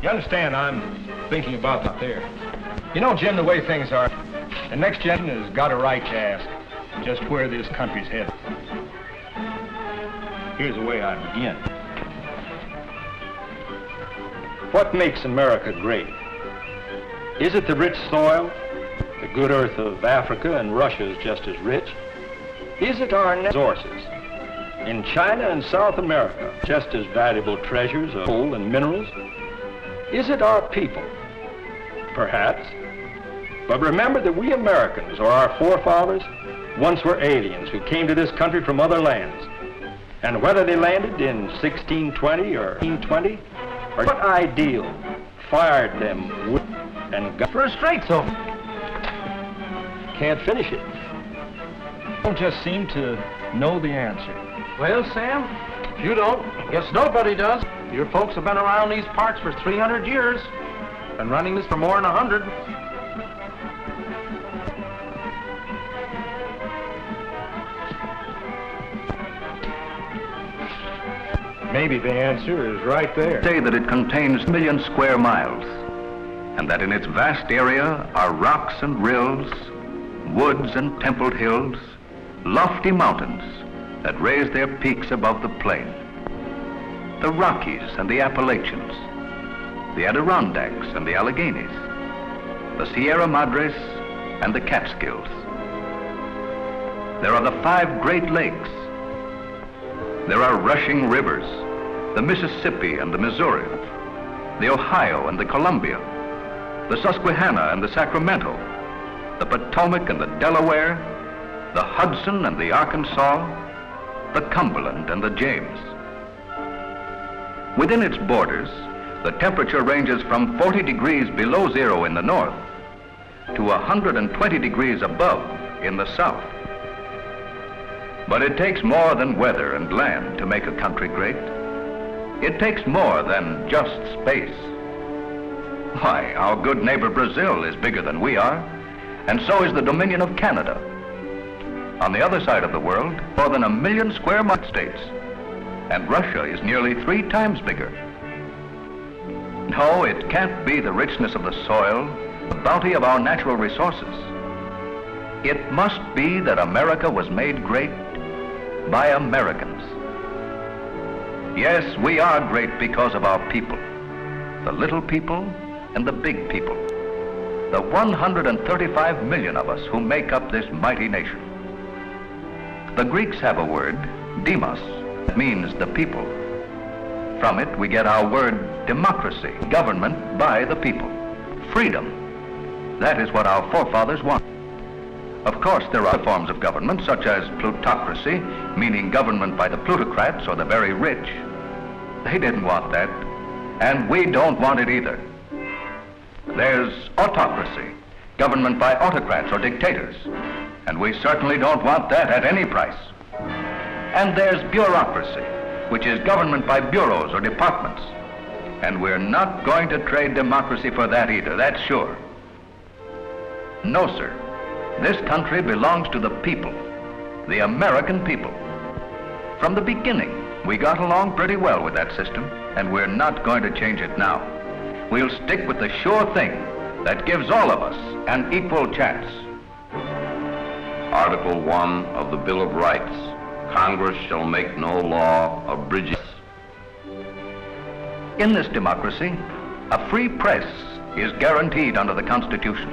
You understand, I'm thinking about that there. You know, Jim, the way things are, the next generation has got a right to ask just where this country's headed. Here's the way I begin. What makes America great? Is it the rich soil? The good earth of Africa and Russia is just as rich. Is it our resources? In China and South America, just as valuable treasures of coal and minerals. Is it our people? Perhaps. But remember that we Americans, or our forefathers, once were aliens who came to this country from other lands. And whether they landed in 1620 or 1820, or what ideal fired them with and got for a straight so can't finish it. Don't just seem to know the answer. Well, Sam, if you don't, I guess nobody does. Your folks have been around these parts for 300 years. Been running this for more than 100. Maybe the answer is right there. Say that it contains 1 million square miles, and that in its vast area are rocks and rills, woods and templed hills, lofty mountains that raise their peaks above the plain. The Rockies and the Appalachians, the Adirondacks and the Alleghenies, the Sierra Madres and the Catskills. There are the 5 Great Lakes. There are rushing rivers, the Mississippi and the Missouri, the Ohio and the Columbia, the Susquehanna and the Sacramento, the Potomac and the Delaware, the Hudson and the Arkansas, the Cumberland and the James. Within its borders, the temperature ranges from 40 degrees below zero in the north to 120 degrees above in the south. But it takes more than weather and land to make a country great. It takes more than just space. Why, our good neighbor Brazil is bigger than we are, and so is the Dominion of Canada. On the other side of the world, more than 1 million square states, and Russia is nearly 3 times bigger. No, it can't be the richness of the soil, the bounty of our natural resources. It must be that America was made great by Americans. Yes, we are great because of our people, the little people and the big people, the 135 million of us who make up this mighty nation. The Greeks have a word, demos, that means the people. From it we get our word democracy, government by the people. Freedom, that is what our forefathers wanted. Of course, there are forms of government, such as plutocracy, meaning government by the plutocrats or the very rich. They didn't want that, and we don't want it either. There's autocracy, government by autocrats or dictators, and we certainly don't want that at any price. And there's bureaucracy, which is government by bureaus or departments, and we're not going to trade democracy for that either, that's sure. No, sir. This country belongs to the people, the American people. From the beginning, we got along pretty well with that system, and we're not going to change it now. We'll stick with the sure thing that gives all of us an equal chance. Article 1 of the Bill of Rights. Congress shall make no law abridging. In this democracy, a free press is guaranteed under the Constitution.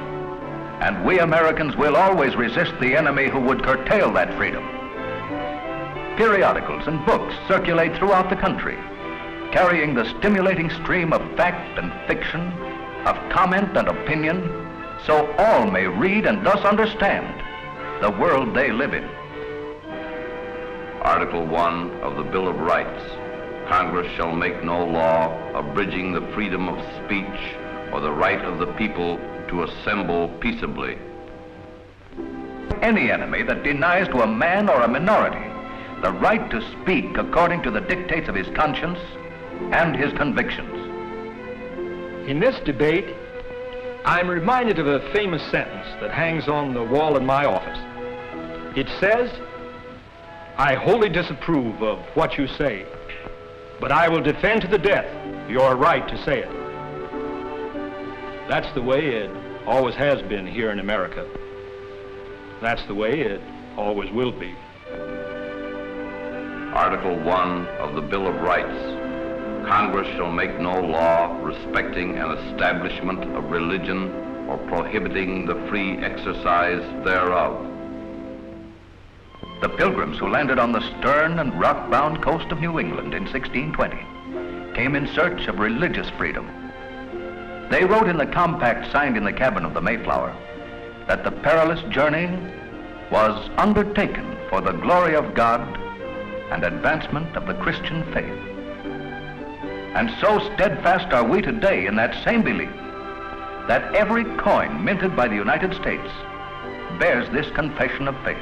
And we Americans will always resist the enemy who would curtail that freedom. Periodicals and books circulate throughout the country, carrying the stimulating stream of fact and fiction, of comment and opinion, so all may read and thus understand the world they live in. Article 1 of the Bill of Rights. Congress shall make no law abridging the freedom of speech or the right of the people to assemble peaceably. Any enemy that denies to a man or a minority the right to speak according to the dictates of his conscience and his convictions. In this debate, I'm reminded of a famous sentence that hangs on the wall in my office. It says, "I wholly disapprove of what you say, but I will defend to the death your right to say it." That's the way it always has been here in America. That's the way it always will be. Article 1 of the Bill of Rights. Congress shall make no law respecting an establishment of religion or prohibiting the free exercise thereof. The Pilgrims who landed on the stern and rock-bound coast of New England in 1620 came in search of religious freedom. They wrote in the compact signed in the cabin of the Mayflower that the perilous journey was undertaken for the glory of God and advancement of the Christian faith. And so steadfast are we today in that same belief that every coin minted by the United States bears this confession of faith.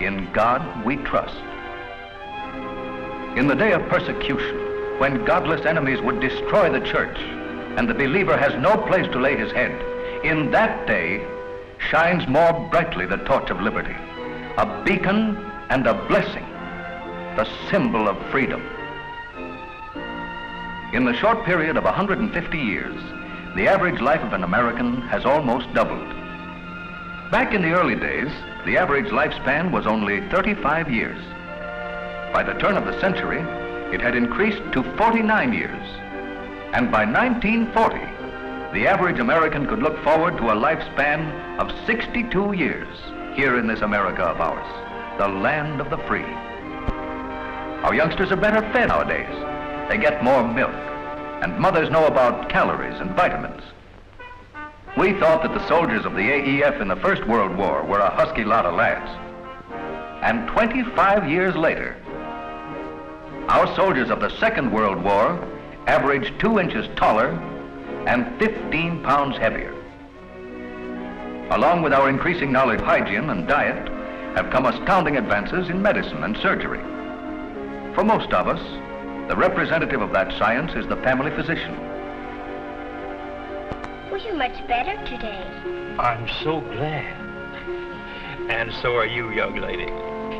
In God we trust. In the day of persecution, when godless enemies would destroy the church and the believer has no place to lay his head, in that day shines more brightly the torch of liberty, a beacon and a blessing, the symbol of freedom. In the short period of 150 years, the average life of an American has almost doubled. Back in the early days, the average lifespan was only 35 years. By the turn of the century, it had increased to 49 years. And by 1940, the average American could look forward to a lifespan of 62 years here in this America of ours, the land of the free. Our youngsters are better fed nowadays. They get more milk, and mothers know about calories and vitamins. We thought that the soldiers of the AEF in the First World War were a husky lot of lads. And 25 years later, our soldiers of the Second World War averaged 2 inches taller and 15 pounds heavier. Along with our increasing knowledge of hygiene and diet have come astounding advances in medicine and surgery. For most of us, the representative of that science is the family physician. Well, you're much better today. I'm so glad. And so are you, young lady.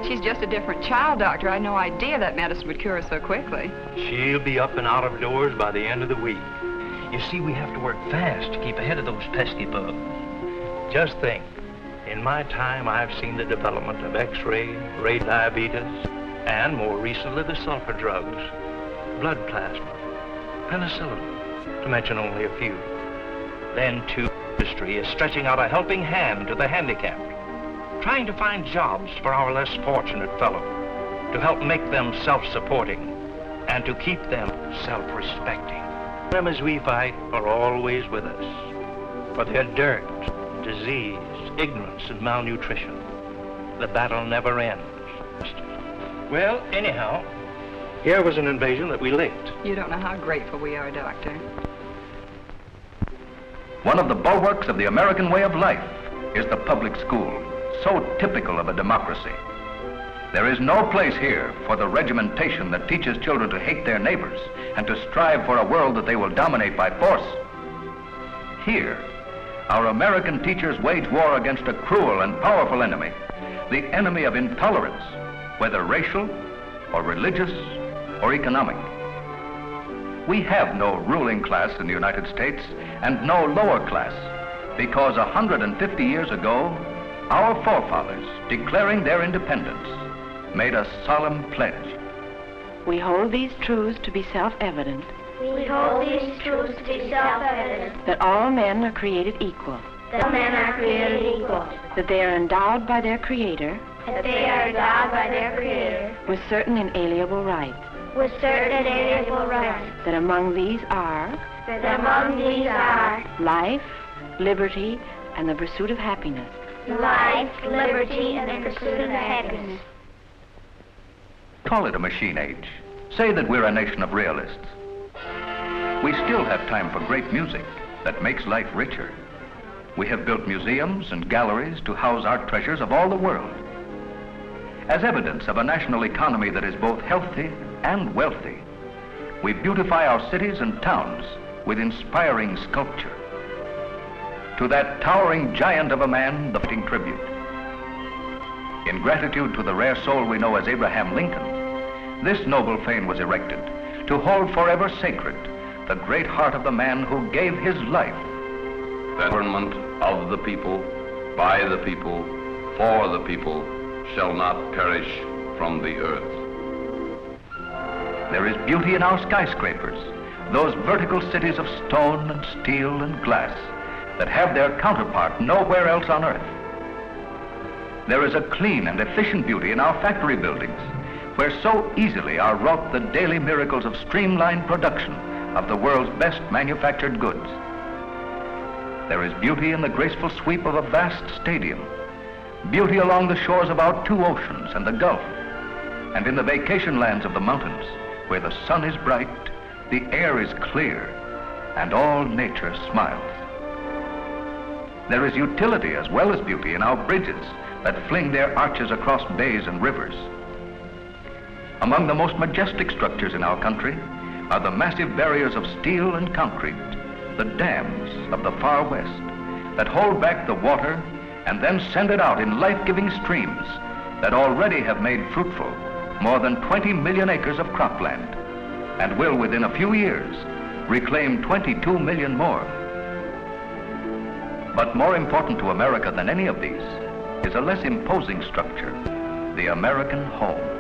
She's just a different child, Doctor. I had no idea that medicine would cure her so quickly. She'll be up and out of doors by the end of the week. You see, we have to work fast to keep ahead of those pesky bugs. Just think, in my time, I've seen the development of X-ray, radiation, diabetes, and more recently, the sulfur drugs, blood plasma, penicillin, to mention only a few. Then, too, industry is stretching out a helping hand to the handicapped, trying to find jobs for our less fortunate fellows, to help make them self-supporting and to keep them self-respecting. Them as we fight are always with us, for their dirt, disease, ignorance, and malnutrition. The battle never ends. Well, anyhow, here was an invasion that we licked. You don't know how grateful we are, Doctor. One of the bulwarks of the American way of life is the public school, so typical of a democracy. There is no place here for the regimentation that teaches children to hate their neighbors and to strive for a world that they will dominate by force. Here, our American teachers wage war against a cruel and powerful enemy, the enemy of intolerance, whether racial or religious or economic. We have no ruling class in the United States and no lower class because 150 years ago, our forefathers, declaring their independence, made a solemn pledge. We hold these truths to be self-evident. We hold these truths to be self-evident. That all men are created equal. That all men are created equal. That they are endowed by their Creator. That they are endowed by their Creator. With certain inalienable rights. With certain inalienable rights. That among these are. That among these are. Life, liberty, and the pursuit of happiness. Life, liberty, and the pursuit of happiness. Call it a machine age. Say that we're a nation of realists. We still have time for great music that makes life richer. We have built museums and galleries to house art treasures of all the world. As evidence of a national economy that is both healthy and wealthy, we beautify our cities and towns with inspiring sculpture. To that towering giant of a man, the fitting tribute. In gratitude to the rare soul we know as Abraham Lincoln, this noble fane was erected to hold forever sacred the great heart of the man who gave his life that government of the people, by the people, for the people, shall not perish from the earth. There is beauty in our skyscrapers, those vertical cities of stone and steel and glass that have their counterpart nowhere else on earth. There is a clean and efficient beauty in our factory buildings, where so easily are wrought the daily miracles of streamlined production of the world's best manufactured goods. There is beauty in the graceful sweep of a vast stadium, beauty along the shores of our two oceans and the Gulf, and in the vacation lands of the mountains, where the sun is bright, the air is clear, and all nature smiles. There is utility as well as beauty in our bridges that fling their arches across bays and rivers. Among the most majestic structures in our country are the massive barriers of steel and concrete, the dams of the far west that hold back the water and then send it out in life-giving streams that already have made fruitful more than 20 million acres of cropland and will within a few years reclaim 22 million more. But more important to America than any of these is a less imposing structure, the American home.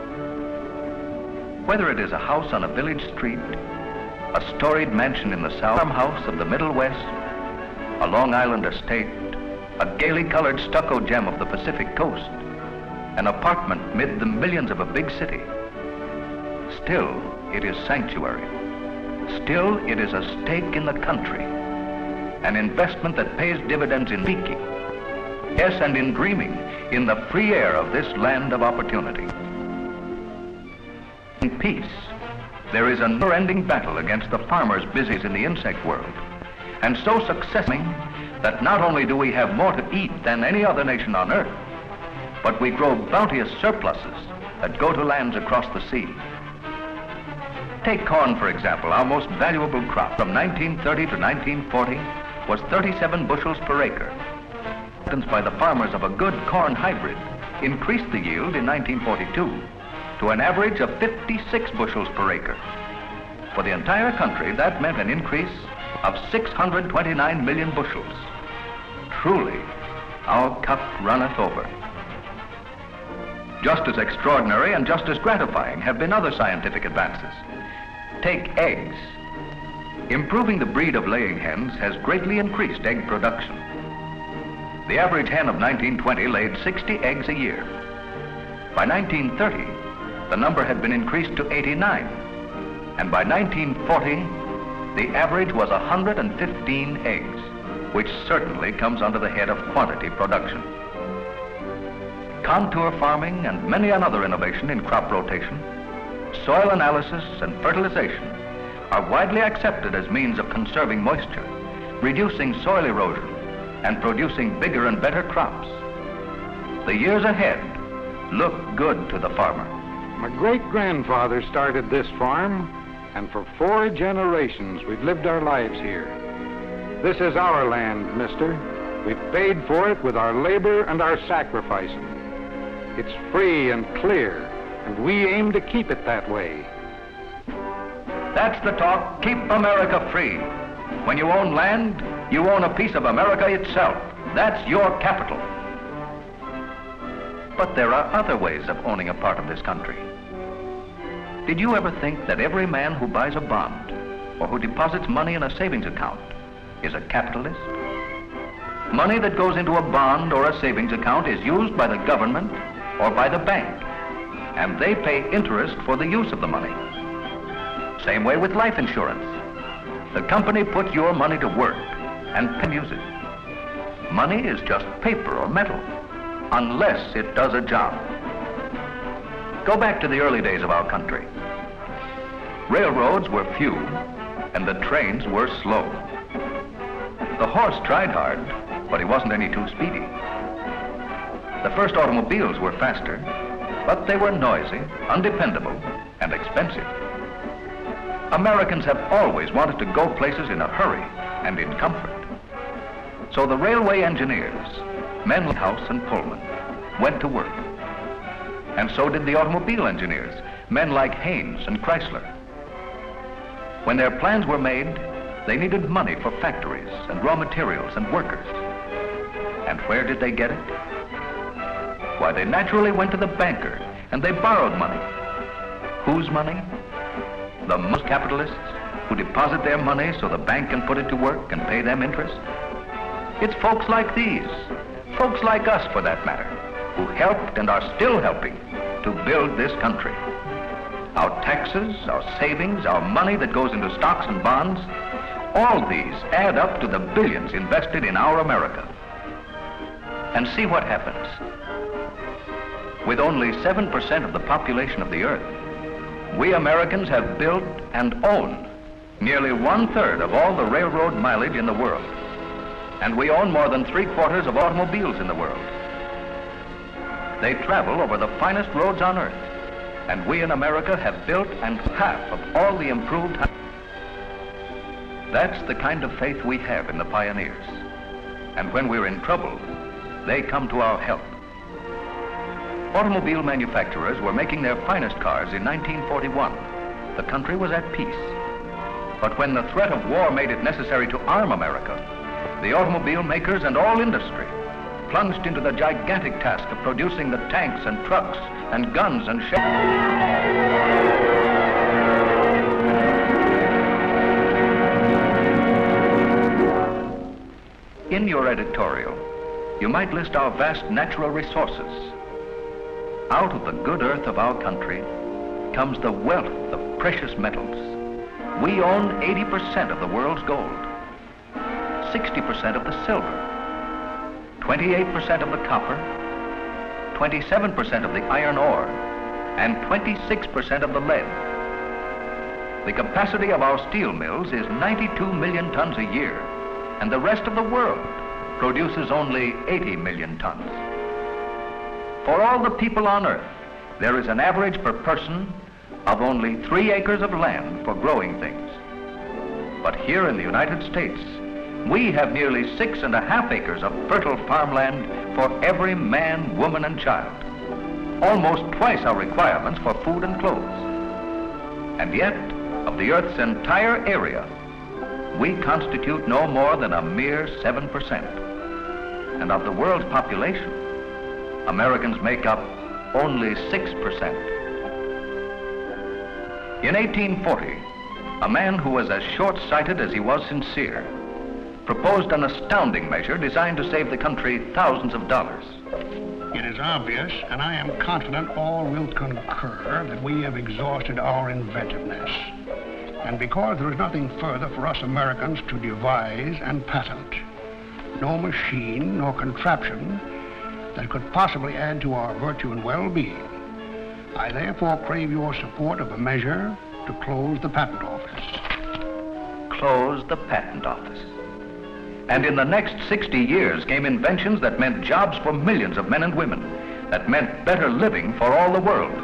Whether it is a house on a village street, a storied mansion in the South, farmhouse of the Middle West, a Long Island estate, a gaily colored stucco gem of the Pacific coast, an apartment mid the millions of a big city, still it is sanctuary. Still it is a stake in the country, an investment that pays dividends in speaking, yes, and in dreaming in the free air of this land of opportunity. In peace, there is a never-ending battle against the farmers busy in the insect world, and so successful that not only do we have more to eat than any other nation on earth, but we grow bounteous surpluses that go to lands across the sea. Take corn, for example, our most valuable crop from 1930 to 1940 was 37 bushels per acre. By the farmers of a good corn hybrid increased the yield in 1942 to an average of 56 bushels per acre. For the entire country, that meant an increase of 629 million bushels. Truly, our cup runneth over. Just as extraordinary and just as gratifying have been other scientific advances. Take eggs. Improving the breed of laying hens has greatly increased egg production. The average hen of 1920 laid 60 eggs a year. By 1930, the number had been increased to 89, and by 1940, the average was 115 eggs, which certainly comes under the head of quantity production. Contour farming and many another innovation in crop rotation, soil analysis and fertilization are widely accepted as means of conserving moisture, reducing soil erosion, and producing bigger and better crops. The years ahead look good to the farmer. My great-grandfather started this farm, and for 4 generations we've lived our lives here. This is our land, mister. We've paid for it with our labor and our sacrificing. It's free and clear, and we aim to keep it that way. That's the talk. Keep America free. When you own land, you own a piece of America itself. That's your capital. But there are other ways of owning a part of this country. Did you ever think that every man who buys a bond or who deposits money in a savings account is a capitalist? Money that goes into a bond or a savings account is used by the government or by the bank, and they pay interest for the use of the money. Same way with life insurance. The company puts your money to work and can use it. Money is just paper or metal, unless it does a job. Go back to the early days of our country. Railroads were few, and the trains were slow. The horse tried hard, but he wasn't any too speedy. The first automobiles were faster, but they were noisy, undependable, and expensive. Americans have always wanted to go places in a hurry and in comfort. So the railway engineers, men like House and Pullman, went to work. And so did the automobile engineers, men like Haynes and Chrysler. When their plans were made, They needed money for factories and raw materials and workers. And where did they get it? Why, they naturally went to the banker and they borrowed money. Whose money? The most capitalists who deposit their money so the bank can put it to work and pay them interest. It's folks like these, folks like us for that matter, who helped and are still helping to build this country. Our taxes, our savings, our money that goes into stocks and bonds, all these add up to the billions invested in our America. And see what happens. With only 7% of the population of the earth, we Americans have built and own nearly 1/3 of all the railroad mileage in the world. And we own more than 3/4 of automobiles in the world. They travel over the finest roads on earth. And we in America have built and half of all the improved. That's the kind of faith we have in the pioneers. And when we're in trouble, they come to our help. Automobile manufacturers were making their finest cars in 1941. The country was at peace. But when the threat of war made it necessary to arm America, the automobile makers and all industry plunged into the gigantic task of producing the tanks and trucks and guns and ships. In your editorial, you might list our vast natural resources. Out of the good earth of our country comes the wealth of precious metals. We own 80% of the world's gold, 60% of the silver, 28% of the copper, 27% of the iron ore, and 26% of the lead. The capacity of our steel mills is 92 million tons a year, and the rest of the world produces only 80 million tons. For all the people on earth, there is an average per person of only 3 acres of land for growing things. But here in the United States, we have nearly 6.5 acres of fertile farmland for every man, woman, and child. Almost twice our requirements for food and clothes. And yet, of the Earth's entire area, we constitute no more than a mere 7%. And of the world's population, Americans make up only 6%. In 1840, a man who was as short-sighted as he was sincere proposed an astounding measure designed to save the country thousands of dollars. It is obvious, and I am confident all will concur, that we have exhausted our inventiveness. And because there is nothing further for us Americans to devise and patent, no machine nor contraption that could possibly add to our virtue and well-being, I therefore crave your support of a measure to close the patent office. Close the patent office. And in the next 60 years came inventions that meant jobs for millions of men and women, that meant better living for all the world.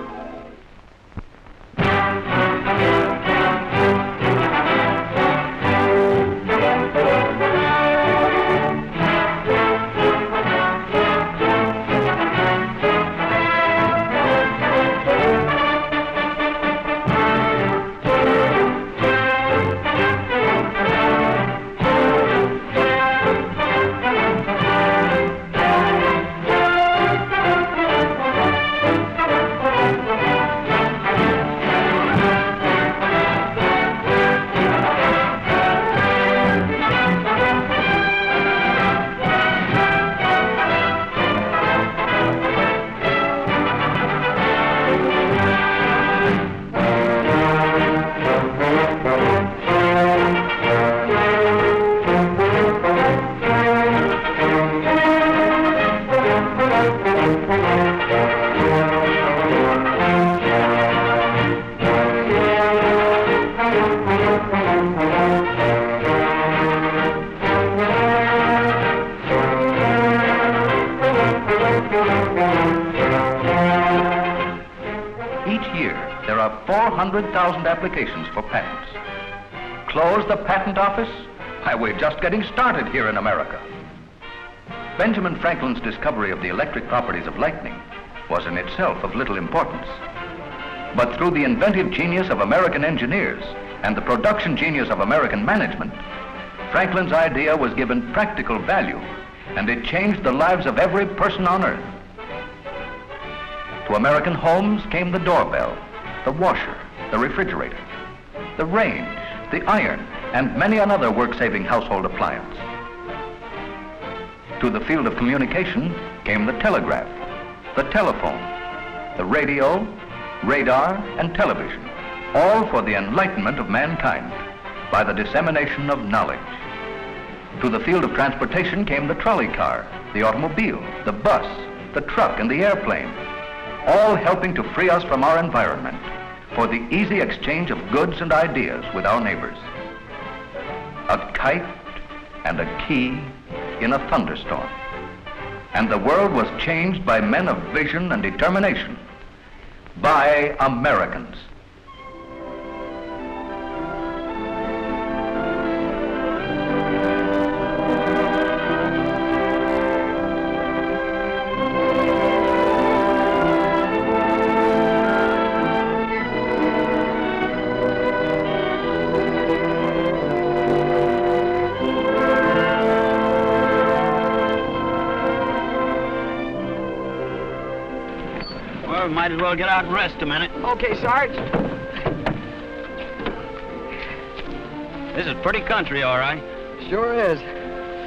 Each year, there are 400,000 applications for patents. Close the patent office? Why, we're just getting started here in America. Benjamin Franklin's discovery of the electric properties of lightning was in itself of little importance. But through the inventive genius of American engineers, and the production genius of American management, Franklin's idea was given practical value, and it changed the lives of every person on earth. To American homes came the doorbell, the washer, the refrigerator, the range, the iron, and many another work-saving household appliance. To the field of communication came the telegraph, the telephone, the radio, radar, and television, all for the enlightenment of mankind by the dissemination of knowledge. To the field of transportation came the trolley car, the automobile, the bus, the truck, and the airplane, all helping to free us from our environment for the easy exchange of goods and ideas with our neighbors. A kite and a key in a thunderstorm. And the world was changed by men of vision and determination, by Americans. Might as well get out and rest a minute. Okay, Sarge. This is pretty country, all right. Sure is.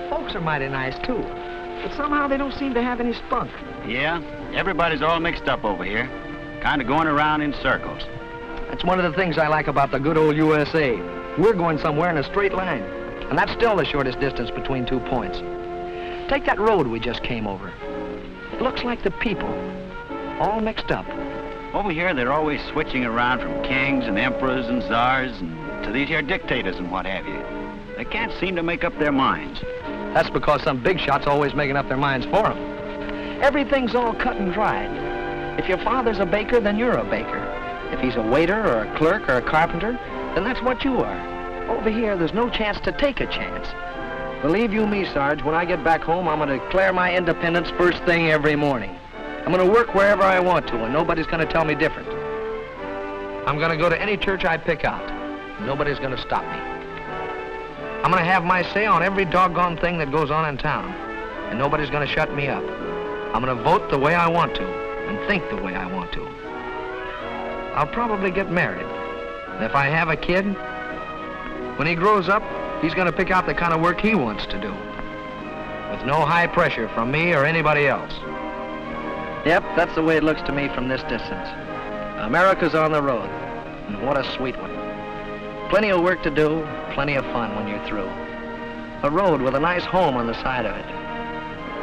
Folks are mighty nice, too. But somehow they don't seem to have any spunk. Yeah, everybody's all mixed up over here. Kind of going around in circles. That's one of the things I like about the good old USA. We're going somewhere in a straight line. And that's still the shortest distance between 2 points. Take that road we just came over. It looks like the people, all mixed up. Over here, they're always switching around from kings and emperors and czars and to these here dictators and what have you. They can't seem to make up their minds. That's because some big shot's always making up their minds for them. Everything's all cut and dried. If your father's a baker, then you're a baker. If he's a waiter or a clerk or a carpenter, then that's what you are. Over here, there's no chance to take a chance. Believe you me, Sarge, when I get back home, I'm going to declare my independence first thing every morning. I'm going to work wherever I want to, and nobody's going to tell me different. I'm going to go to any church I pick out. Nobody's going to stop me. I'm going to have my say on every doggone thing that goes on in town, and nobody's going to shut me up. I'm going to vote the way I want to, and think the way I want to. I'll probably get married. And if I have a kid, when he grows up, he's going to pick out the kind of work he wants to do, with no high pressure from me or anybody else. Yep, that's the way it looks to me from this distance. America's on the road, and what a sweet one. Plenty of work to do, plenty of fun when you're through. A road with a nice home on the side of it.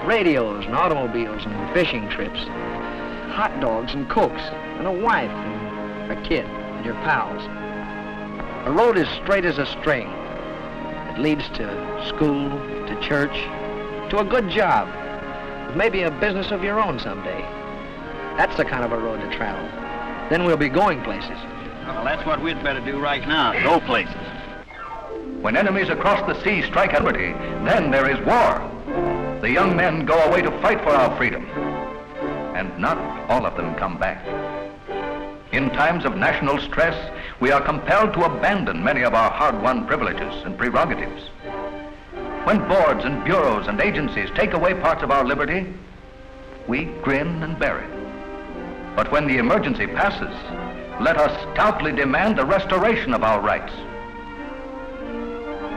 Radios and automobiles and fishing trips. Hot dogs and cokes, and a wife and a kid and your pals. A road as straight as a string. It leads to school, to church, to a good job. Maybe a business of your own someday. That's the kind of a road to travel. Then we'll be going places. Well, that's what we'd better do right now, go places. When enemies across the sea strike at liberty, then there is war. The young men go away to fight for our freedom. And not all of them come back. In times of national stress, we are compelled to abandon many of our hard-won privileges and prerogatives. When boards and bureaus and agencies take away parts of our liberty, we grin and bear it. But when the emergency passes, let us stoutly demand the restoration of our rights.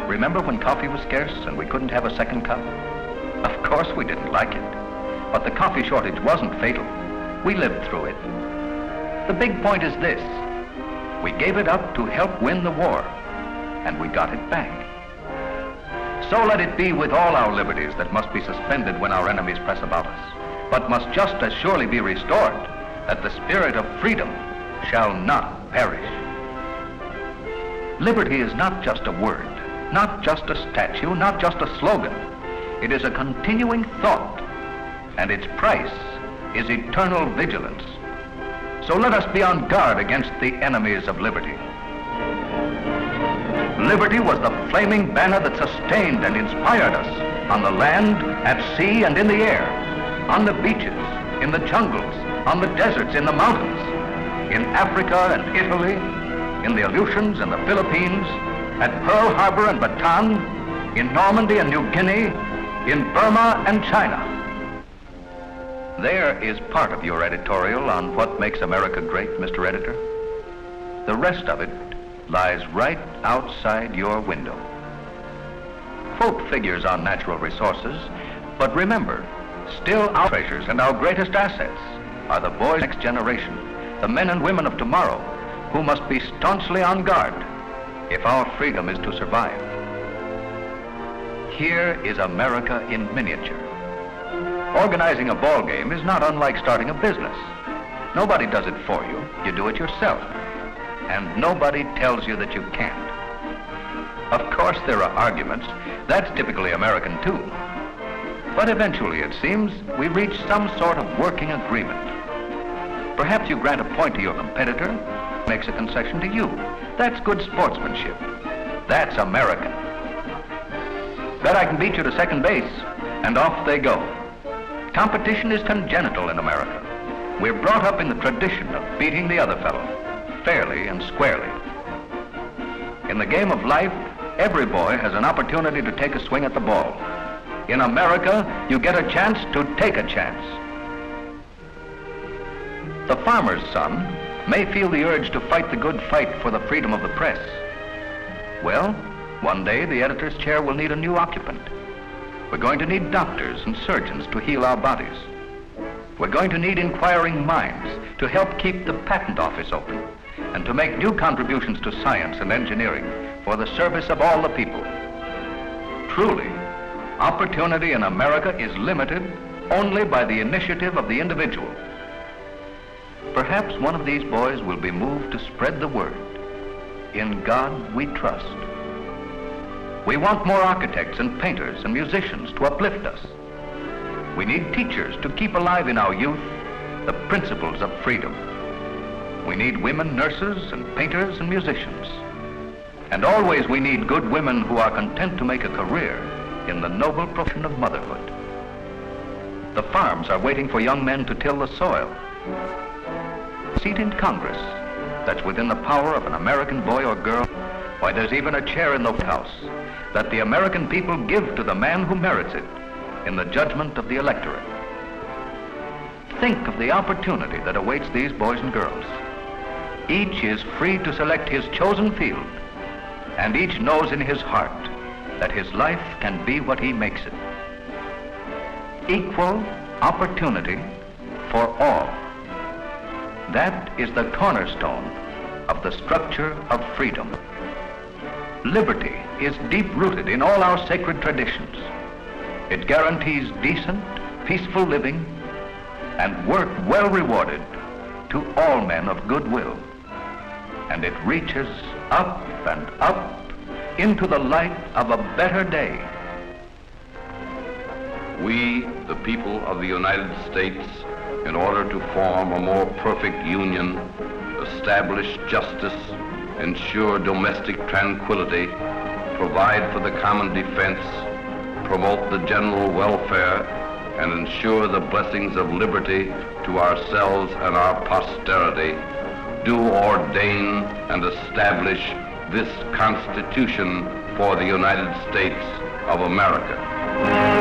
Remember when coffee was scarce and we couldn't have a second cup? Of course we didn't like it, but the coffee shortage wasn't fatal. We lived through it. The big point is this: we gave it up to help win the war, and we got it back. So let it be with all our liberties that must be suspended when our enemies press about us, but must just as surely be restored, that the spirit of freedom shall not perish. Liberty is not just a word, not just a statue, not just a slogan. It is a continuing thought, and its price is eternal vigilance. So let us be on guard against the enemies of liberty. Liberty was the flaming banner that sustained and inspired us on the land, at sea, and in the air, on the beaches, in the jungles, on the deserts, in the mountains, in Africa and Italy, in the Aleutians and the Philippines, at Pearl Harbor and Bataan, in Normandy and New Guinea, in Burma and China. There is part of your editorial on what makes America great, Mr. Editor. The rest of it lies right outside your window. Quote figures on natural resources, but remember, still our treasures and our greatest assets are the boys of the next generation, the men and women of tomorrow, who must be staunchly on guard if our freedom is to survive. Here is America in miniature. Organizing a ball game is not unlike starting a business. Nobody does it for you. You do it yourself. And nobody tells you that you can't. Of course, there are arguments. That's typically American, too. But eventually, it seems, we reach some sort of working agreement. Perhaps you grant a point to your competitor, makes a concession to you. That's good sportsmanship. That's American. Bet I can beat you to second base, and off they go. Competition is congenital in America. We're brought up in the tradition of beating the other fellow, fairly and squarely. In the game of life, every boy has an opportunity to take a swing at the ball. In America, you get a chance to take a chance. The farmer's son may feel the urge to fight the good fight for the freedom of the press. Well, one day the editor's chair will need a new occupant. We're going to need doctors and surgeons to heal our bodies. We're going to need inquiring minds to help keep the patent office open and to make new contributions to science and engineering for the service of all the people. Truly, opportunity in America is limited only by the initiative of the individual. Perhaps one of these boys will be moved to spread the word. In God we trust. We want more architects and painters and musicians to uplift us. We need teachers to keep alive in our youth the principles of freedom. We need women nurses and painters and musicians. And always we need good women who are content to make a career in the noble profession of motherhood. The farms are waiting for young men to till the soil. Seat in Congress that's within the power of an American boy or girl. Why, there's even a chair in the House that the American people give to the man who merits it in the judgment of the electorate. Think of the opportunity that awaits these boys and girls. Each is free to select his chosen field, and each knows in his heart that his life can be what he makes it. Equal opportunity for all. That is the cornerstone of the structure of freedom. Liberty is deep-rooted in all our sacred traditions. It guarantees decent, peaceful living and work well rewarded to all men of good will. And it reaches up and up into the light of a better day. We, the people of the United States, in order to form a more perfect union, establish justice, ensure domestic tranquility, provide for the common defense, promote the general welfare, and ensure the blessings of liberty to ourselves and our posterity, do ordain and establish this Constitution for the United States of America.